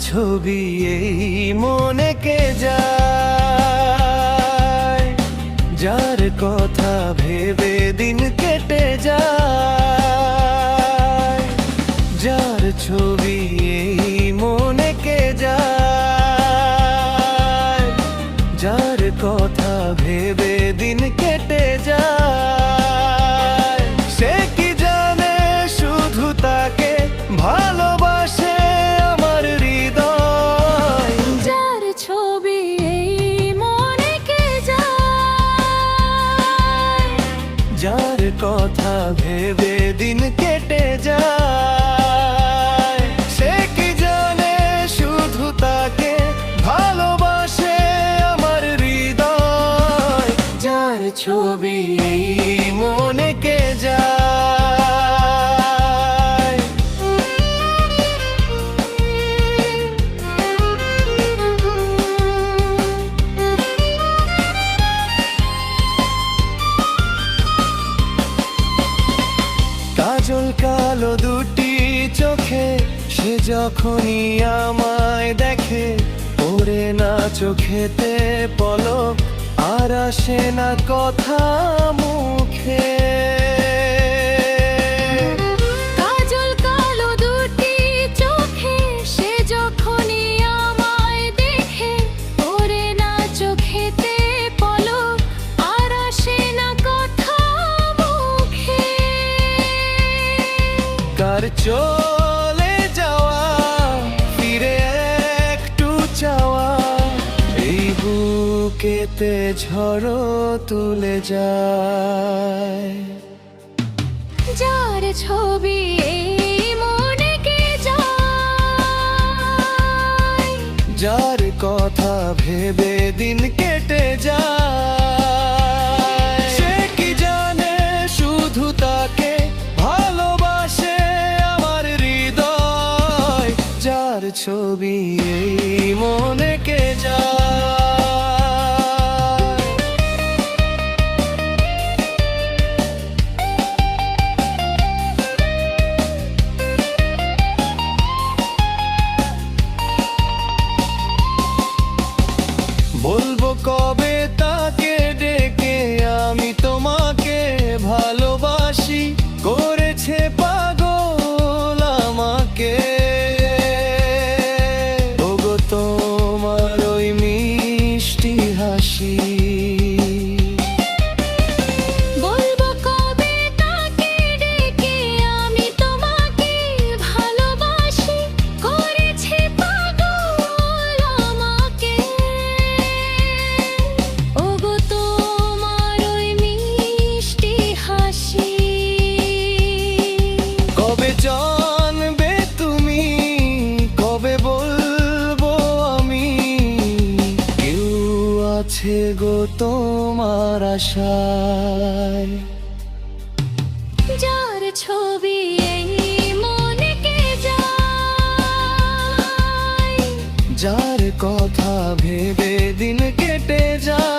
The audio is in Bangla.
ছবি এই মনে কে যায়, যার কথা ভেবে দিন কেটে যায়, যার ছবি এই মনে কে যায়, যার কথা ভেবে দিন কেটে যায়। সে কি জানে শুধু তাকে ভালোবাসে আমার হৃদয়, যার ছবি এই মনে কে যায়, যার কথা ভেবে দিন কেটে যায়। সে কি জানে শুধু তাকে ভালোবাসে আমার হৃদয়, যার ছবি এই মনে কে যায়। কাজল কালো দুটি চোখে সে যখনই আমায় দেখে, ওরে না চোখেতে পলক আর আসে না কথা মুখে। কাজল কালো দুটি চোখে সে যখনই আমায় দেখে, ওরে না চোখেতে পলক আর আসে না কথা মুখে। কার চলে যাওয়া ফিরে একটু চাওয়া, এই বুকেতে ঝড় তুলে যায়, যার ছবি এই মনে কে যায়, যার কথা ভেবে দিন কেটে যায়। সে কি জানে শুধু তাকে ভালোবাসে আমার হৃদয়, যার ছবি এই মনে কে যায়। বলবো কবে তাকে ডেকে আমি তোমাকে ভালোবাসি, করেছে পাগল আমাকে। ওগো তোমার ওই মিষ্টি হাসি, বলবো কবে তাকে ডেকে আমি তোমাকে ভালোবাসি, করেছে পাগল আমাকে। ওগো তোমার ওই মিষ্টি হাসি, কবে জানবে তুমি, কবে বলবো আমি, কেউ আছে গো তোমার আশায়, যার ছবি এই মনে কে যায়, যার কথা ভেবে দিন কেটে যায়।